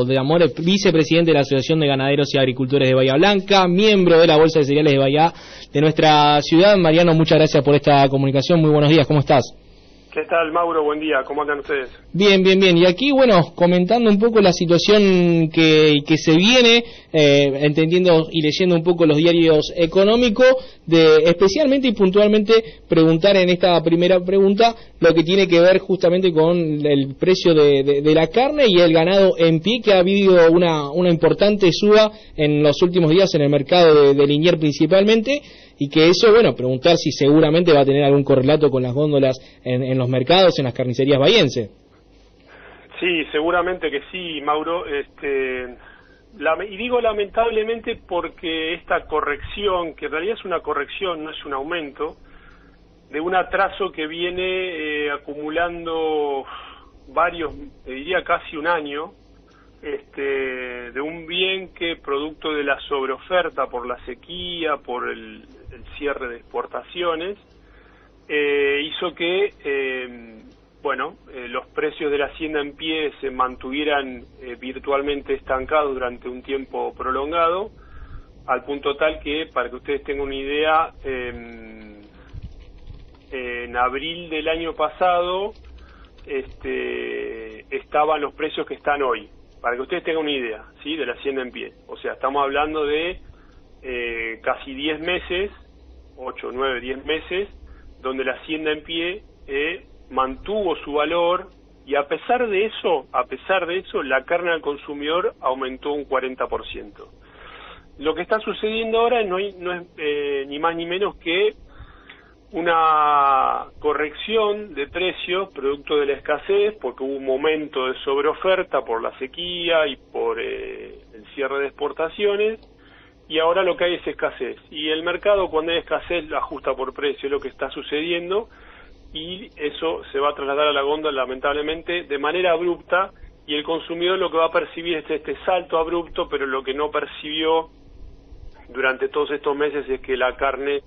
de Amores, vicepresidente de la Asociación de Ganaderos y Agricultores de Bahía Blanca, miembro de la Bolsa de Cereales de Bahía de nuestra ciudad. Mariano, muchas gracias por esta comunicación. Muy buenos días, ¿cómo estás? ¿Qué tal, Mauro? Buen día, ¿cómo andan ustedes? Bien, bien, bien. Y aquí, bueno, comentando un poco la situación que se viene, entendiendo y leyendo un poco los diarios económicos, especialmente y puntualmente preguntar en esta primera pregunta lo que tiene que ver justamente con el precio de la carne y el ganado en pie, que ha habido una importante suba en los últimos días en el mercado de Liniers principalmente, y que eso, bueno, preguntar si seguramente va a tener algún correlato con las góndolas en los mercados, en las carnicerías bahienses. Sí, seguramente que sí, Mauro. Y digo lamentablemente porque esta corrección, que en realidad es una corrección, no es un aumento, de un atraso que viene acumulando varios, diría casi un año, de un bien que producto de la sobreoferta por la sequía, por el cierre de exportaciones, hizo que los precios de la hacienda en pie se mantuvieran virtualmente estancados durante un tiempo prolongado, al punto tal que, para que ustedes tengan una idea, en abril del año pasado estaban los precios que están hoy, para que ustedes tengan una idea, ¿sí?, de la hacienda en pie. O sea, estamos hablando de casi 10 meses, 8, 9, 10 meses, donde la hacienda en pie mantuvo su valor, y a pesar de eso, la carne al consumidor aumentó un 40%. Lo que está sucediendo ahora no es ni más ni menos que una corrección de precios producto de la escasez, porque hubo un momento de sobreoferta por la sequía y por el cierre de exportaciones, y ahora lo que hay es escasez. Y el mercado, cuando hay escasez, lo ajusta por precio, es lo que está sucediendo, y eso se va a trasladar a la góndola, lamentablemente, de manera abrupta, y el consumidor lo que va a percibir es este salto abrupto, pero lo que no percibió durante todos estos meses es que la carne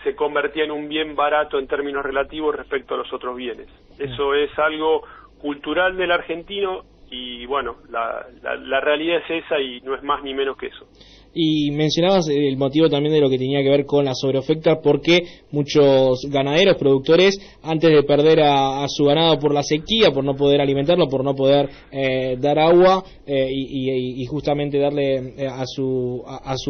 se convertía en un bien barato en términos relativos respecto a los otros bienes. Eso es algo cultural del argentino, y bueno, la realidad es esa, y no es más ni menos que eso. Y mencionabas el motivo también de lo que tenía que ver con la sobreoferta, porque muchos ganaderos, productores, antes de perder a su ganado por la sequía, por no poder alimentarlo, por no poder dar agua y justamente darle a su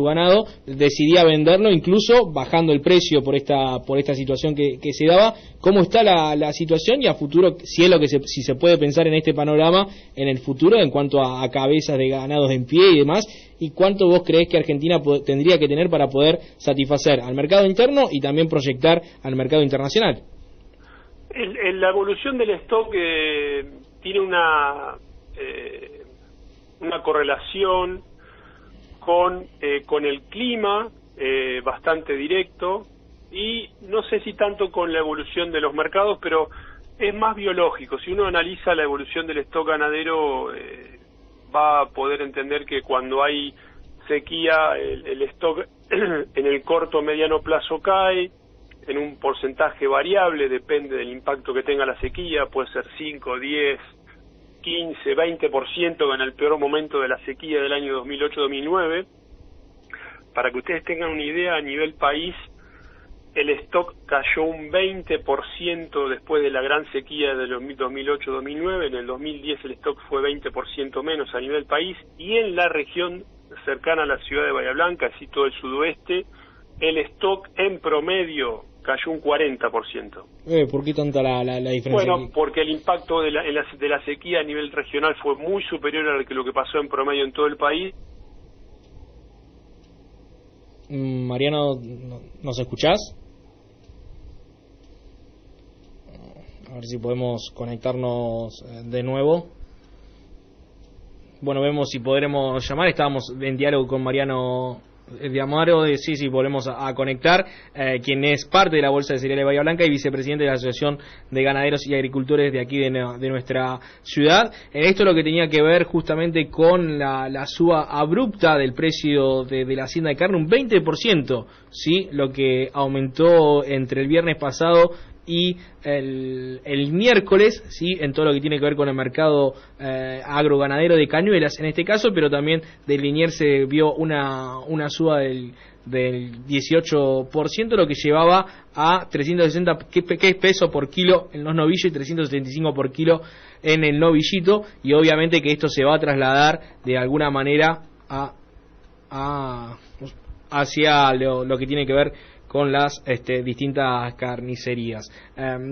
ganado, decidía venderlo, incluso bajando el precio por esta situación que se daba. ¿Cómo está la situación y a futuro, si se puede pensar en este panorama en el futuro en cuanto a cabezas de ganados en pie y demás? ¿Y cuánto vos creés que Argentina tendría que tener para poder satisfacer al mercado interno y también proyectar al mercado internacional? La evolución del stock tiene una correlación con el clima bastante directo, y no sé si tanto con la evolución de los mercados, pero es más biológico. Si uno analiza la evolución del stock ganadero, va a poder entender que cuando hay sequía, el stock en el corto o mediano plazo cae en un porcentaje variable, depende del impacto que tenga la sequía, puede ser 5, 10, 15, 20% en el peor momento de la sequía del año 2008-2009. Para que ustedes tengan una idea, a nivel país, el stock cayó un 20% después de la gran sequía del 2008-2009. En el 2010 el stock fue 20% menos a nivel país, y en la región cercana a la ciudad de Bahía Blanca, así todo el sudoeste, el stock en promedio cayó un 40%. ¿Por qué tanta la diferencia? Bueno, porque el impacto de la sequía a nivel regional fue muy superior a lo que pasó en promedio en todo el país. Mariano, ¿nos escuchás? A ver si podemos conectarnos de nuevo. Bueno, vemos si podremos llamar. Estábamos en diálogo con Mariano de Amaro, sí, volvemos a conectar, quien es parte de la Bolsa de Cereales de Bahía Blanca y vicepresidente de la Asociación de Ganaderos y Agricultores de aquí de nuestra ciudad. En esto lo que tenía que ver justamente con la suba abrupta del precio de la hacienda de carne, un 20%, ¿sí? Lo que aumentó entre el viernes pasado y el miércoles, ¿sí?, en todo lo que tiene que ver con el mercado agroganadero de cañuelas en este caso, pero también de Liniers se vio una suba del 18%, lo que llevaba a 360 pesos por kilo en los novillos y 375 por kilo en el novillito, y obviamente que esto se va a trasladar de alguna manera hacia lo que tiene que ver con las distintas carnicerías.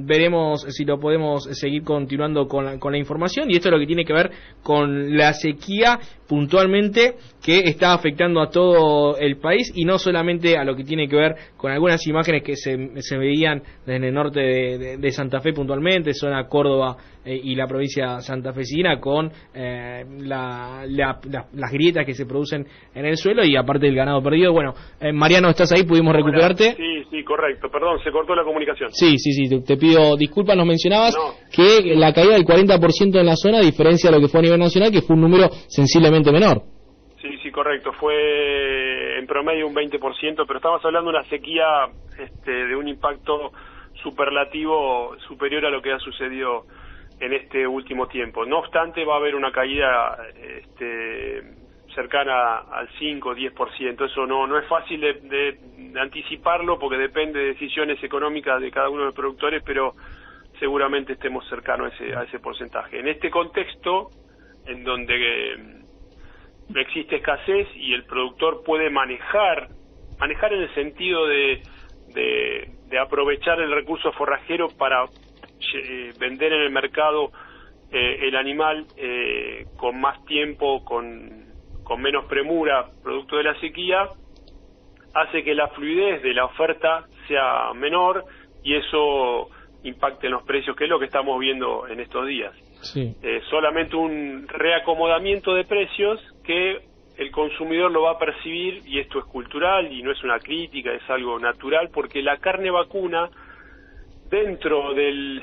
Veremos si lo podemos seguir continuando con la información, y esto es lo que tiene que ver con la sequía puntualmente, que está afectando a todo el país, y no solamente a lo que tiene que ver con algunas imágenes que se veían desde el norte de Santa Fe puntualmente, zona Córdoba y la provincia santafesina, con las grietas que se producen en el suelo, y aparte del ganado perdido. Bueno, Mariano, ¿estás ahí? ¿Pudimos recuperarte? Sí, correcto. Perdón, se cortó la comunicación. Sí, te pido disculpas. Nos mencionabas que la caída del 40% en la zona, a diferencia de lo que fue a nivel nacional, que fue un número sensiblemente menor. Sí, correcto. Fue en promedio un 20%, pero estamos hablando de una sequía de un impacto superlativo superior a lo que ha sucedido en este último tiempo. No obstante, va a haber una caída cercana al 5 o 10%. Eso no es fácil de anticiparlo, porque depende de decisiones económicas de cada uno de los productores, pero seguramente estemos cercanos a ese porcentaje. En este contexto, en donde existe escasez y el productor puede manejar en el sentido de aprovechar el recurso forrajero para vender en el mercado el animal con más tiempo, con menos premura, producto de la sequía, hace que la fluidez de la oferta sea menor, y eso impacte en los precios, que es lo que estamos viendo en estos días. Sí. Solamente un reacomodamiento de precios que el consumidor lo va a percibir, y esto es cultural y no es una crítica, es algo natural, porque la carne vacuna, dentro de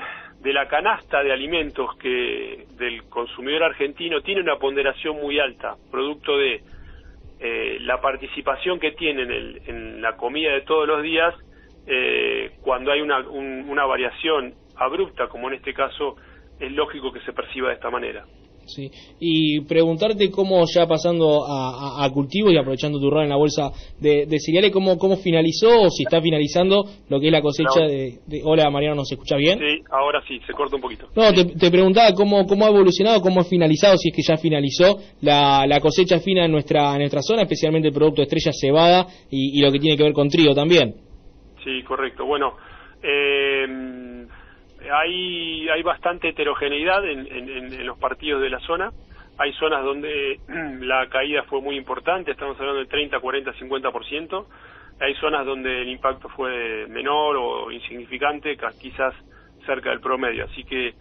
la canasta de alimentos del consumidor argentino, tiene una ponderación muy alta, producto de la participación que tiene en la comida de todos los días. Cuando hay una variación abrupta, como en este caso, es lógico que se perciba de esta manera. Sí, y preguntarte cómo, ya pasando a cultivo y aprovechando tu rol en la bolsa de cereales, cómo finalizó, o si está finalizando lo que es la cosecha de... Hola, Mariano, ¿nos escuchás bien? Sí, ahora sí, se corta un poquito. No, te preguntaba cómo ha evolucionado, cómo ha finalizado, si es que ya finalizó la cosecha fina en nuestra zona, especialmente el producto estrella cebada y lo que tiene que ver con trigo también. Sí, correcto. Bueno, hay bastante heterogeneidad en los partidos de la zona. Hay zonas donde la caída fue muy importante, estamos hablando del 30, 40, 50%. Hay zonas donde el impacto fue menor o insignificante, quizás cerca del promedio. Así que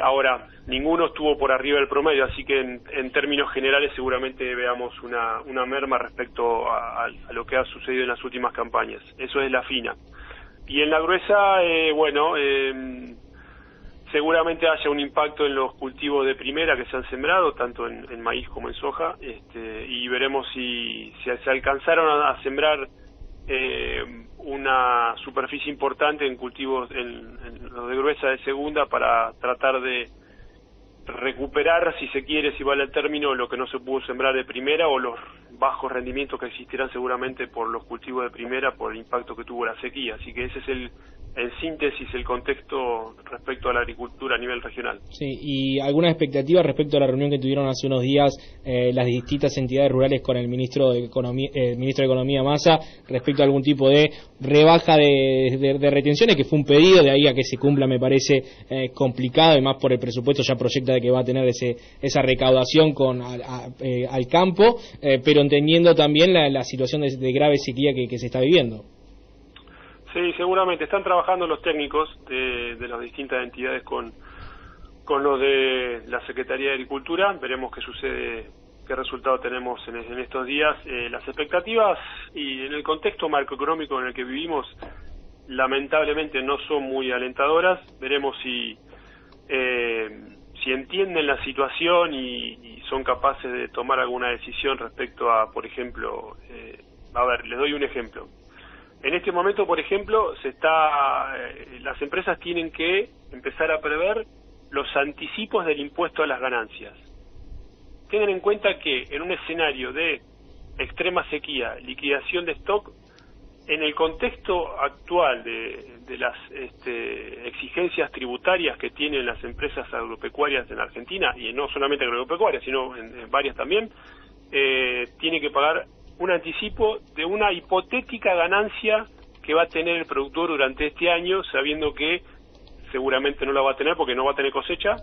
ahora, ninguno estuvo por arriba del promedio, así que en términos generales seguramente veamos una merma respecto a lo que ha sucedido en las últimas campañas. Eso es la fina. Y en la gruesa, seguramente haya un impacto en los cultivos de primera que se han sembrado, tanto en maíz como en soja, y veremos si se alcanzaron a sembrar una superficie importante en cultivos, en los de gruesa de segunda, para tratar de recuperar, si se quiere, si vale el término, lo que no se pudo sembrar de primera, o los bajos rendimientos que existirán seguramente por los cultivos de primera, por el impacto que tuvo la sequía. Así que ese es en síntesis el contexto respecto a la agricultura a nivel regional. Sí, y alguna expectativa respecto a la reunión que tuvieron hace unos días las distintas entidades rurales con el ministro de Economía Massa, respecto a algún tipo de rebaja de retenciones, que fue un pedido, de ahí a que se cumpla me parece complicado, y más por el presupuesto ya proyecta de que va a tener esa recaudación al campo, pero entendiendo también la situación de grave sequía que se está viviendo. Sí, seguramente están trabajando los técnicos de las distintas entidades con los de la Secretaría de Agricultura. Veremos qué sucede, qué resultado tenemos en estos días. Las expectativas y en el contexto macroeconómico en el que vivimos, lamentablemente no son muy alentadoras. Veremos si entienden la situación y son capaces de tomar alguna decisión respecto a, por ejemplo, les doy un ejemplo. En este momento, por ejemplo, las empresas tienen que empezar a prever los anticipos del impuesto a las ganancias. Tengan en cuenta que en un escenario de extrema sequía, liquidación de stock, en el contexto actual de las exigencias tributarias que tienen las empresas agropecuarias en Argentina, y no solamente agropecuarias, sino en varias también, tiene que pagar un anticipo de una hipotética ganancia que va a tener el productor durante este año, sabiendo que seguramente no la va a tener porque no va a tener cosecha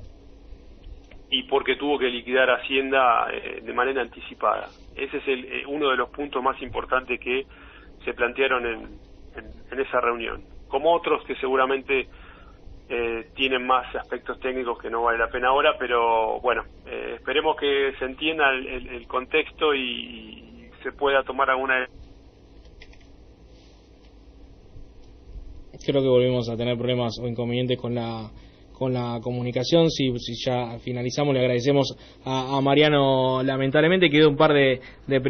y porque tuvo que liquidar Hacienda de manera anticipada. Ese es uno de los puntos más importantes que se plantearon en esa reunión, como otros que seguramente tienen más aspectos técnicos que no vale la pena ahora, pero bueno, esperemos que se entienda el contexto y se pueda tomar alguna. Creo que volvemos a tener problemas o inconvenientes con la comunicación. Si ya finalizamos, le agradecemos a Mariano. Lamentablemente quedó un par de